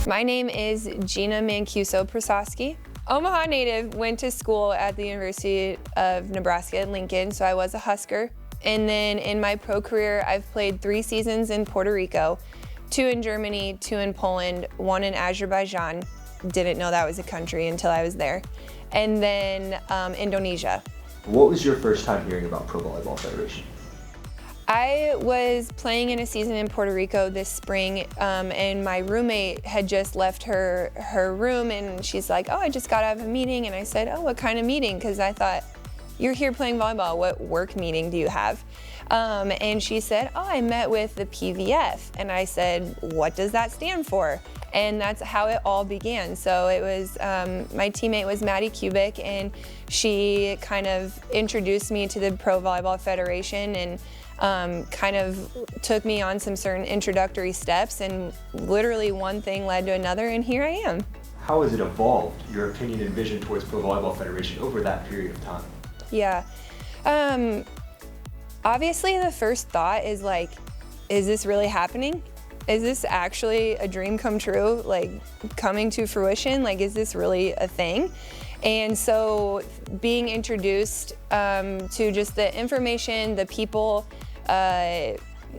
My name is Gina Mancuso Prososki. Omaha native, went to school at the University of Nebraska at Lincoln, so I was a Husker. And then in my pro career, I've played 3 seasons in Puerto Rico, 2 in Germany, 2 in Poland, 1 in Azerbaijan. Didn't know that was a country until I was there. And then Indonesia. What was your first time hearing about Pro Volleyball Federation? I was playing in a season in Puerto Rico this spring, and my roommate had just left her room, and she's like, "Oh, I just got out of a meeting." And I said, "Oh, what kind of meeting?" Because I thought, "You're here playing volleyball, what work meeting do you have?" And she said, "Oh, I met with the PVF." And I said, "What does that stand for?" And that's how it all began. So it was, my teammate was Maddie Kubik, and she kind of introduced me to the Pro Volleyball Federation and kind of took me on some certain introductory steps, and literally one thing led to another, and here I am. How has it evolved, your opinion and vision towards Pro Volleyball Federation over that period of time? Yeah. Obviously the first thought is like, is this really happening? Is this actually a dream come true, like coming to fruition? Like, is this really a thing? And so being introduced to just the information, the people,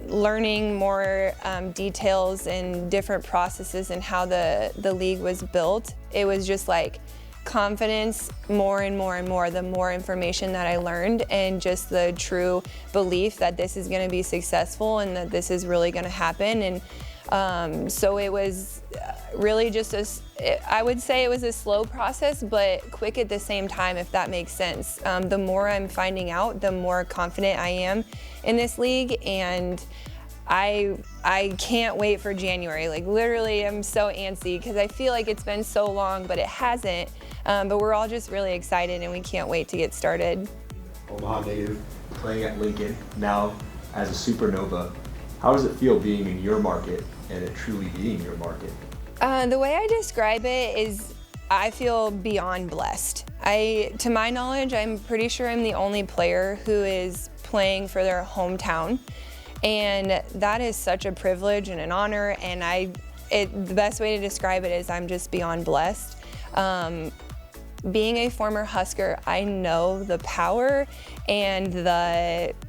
learning more details and different processes and how the league was built, it was just like confidence more and more and more, the more information that I learned, and just the true belief that this is going to be successful and that this is really going to happen. And so it was really just I would say it was a slow process, but quick at the same time, if that makes sense. The more I'm finding out, the more confident I am in this league, and I can't wait for January. Like, literally, I'm so antsy because I feel like it's been so long, but it hasn't. But we're all just really excited, and we can't wait to get started. Omaha native, playing at Lincoln, now as a Supernova. How does it feel being in your market and it truly being your market? The way I describe it is I feel beyond blessed. To my knowledge, I'm pretty sure I'm the only player who is playing for their hometown. And that is such a privilege and an honor, and the best way to describe it is I'm just beyond blessed. Being a former Husker, I know the power and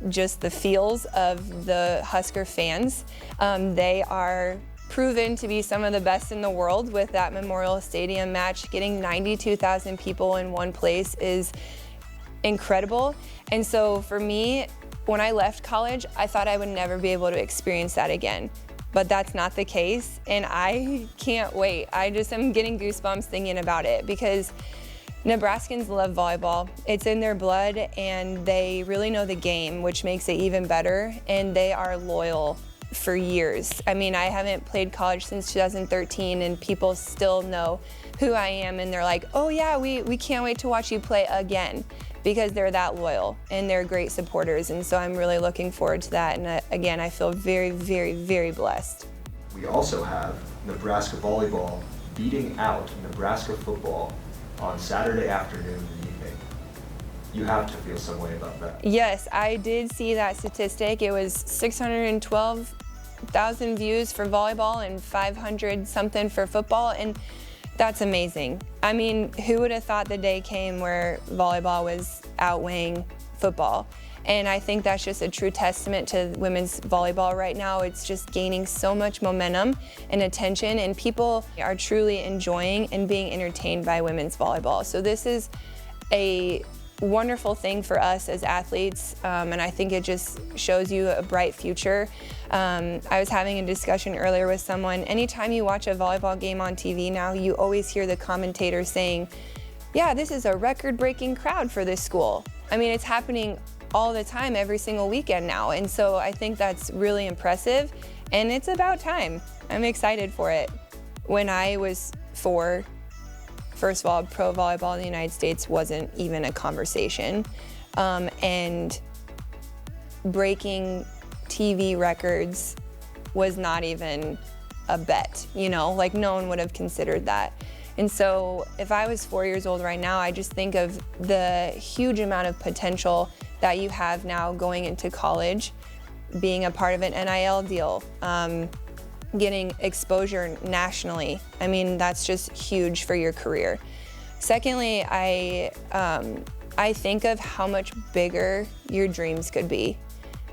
just the feels of the Husker fans. They are proven to be some of the best in the world with that Memorial Stadium match. Getting 92,000 people in one place is incredible. And so for me, when I left college, I thought I would never be able to experience that again. But that's not the case, and I can't wait. I just am getting goosebumps thinking about it, because Nebraskans love volleyball. It's in their blood, and they really know the game, which makes it even better, and they are loyal for years. I mean, I haven't played college since 2013, and people still know who I am, and they're like, "Oh yeah, we can't wait to watch you play again," because they're that loyal and they're great supporters. And so I'm really looking forward to that. And again, I feel very, very, very blessed. We also have Nebraska volleyball beating out Nebraska football on Saturday afternoon and evening. You have to feel some way about that. Yes, I did see that statistic. It was 612,000 views for volleyball and 500 something for football. And that's amazing. I mean, who would have thought the day came where volleyball was outweighing football? And I think that's just a true testament to women's volleyball right now. It's just gaining so much momentum and attention, and people are truly enjoying and being entertained by women's volleyball. So this is a wonderful thing for us as athletes, and I think it just shows you a bright future. I was having a discussion earlier with someone. Anytime you watch a volleyball game on TV now, you always hear the commentator saying, "Yeah, this is a record-breaking crowd for this school." I mean, it's happening all the time, every single weekend now, and so I think that's really impressive, and it's about time. I'm excited for it. When I was 4, first of all, pro volleyball in the United States wasn't even a conversation, and breaking TV records was not even a bet, you know, like no one would have considered that. And so if I was 4 years old right now, I just think of the huge amount of potential that you have now going into college, being a part of an NIL deal, getting exposure nationally. I mean, that's just huge for your career. Secondly, I think of how much bigger your dreams could be.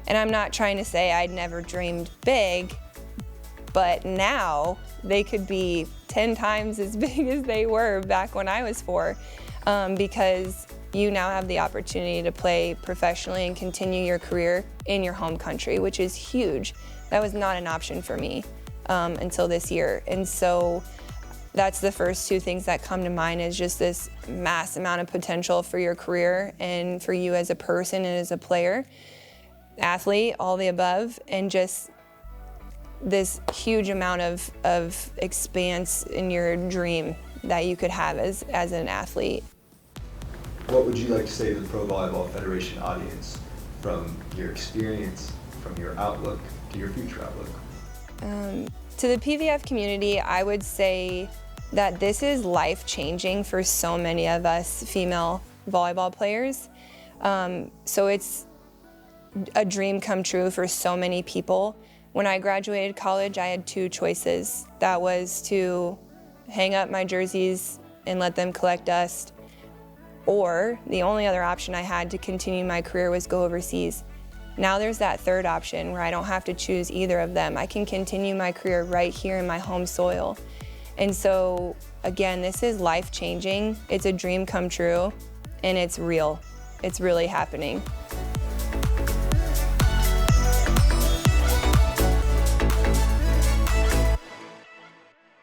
And I'm not trying to say I'd never dreamed big, but now they could be 10 times as big as they were back when I was 4, because you now have the opportunity to play professionally and continue your career in your home country, which is huge. That was not an option for me until this year. And so that's the first 2 things that come to mind, is just this mass amount of potential for your career and for you as a person and as a player, athlete, all the above, and just this huge amount of expanse in your dream that you could have as an athlete. What would you like to say to the Pro Volleyball Federation audience, from your experience, from your outlook, to your future outlook? To the PVF community, I would say that this is life-changing for so many of us female volleyball players. So it's a dream come true for so many people. When I graduated college, I had 2 choices. That was to hang up my jerseys and let them collect dust, or the only other option I had to continue my career was go overseas. Now there's that third option where I don't have to choose either of them. I can continue my career right here in my home soil. And so, again, this is life-changing. It's a dream come true, and it's real. It's really happening.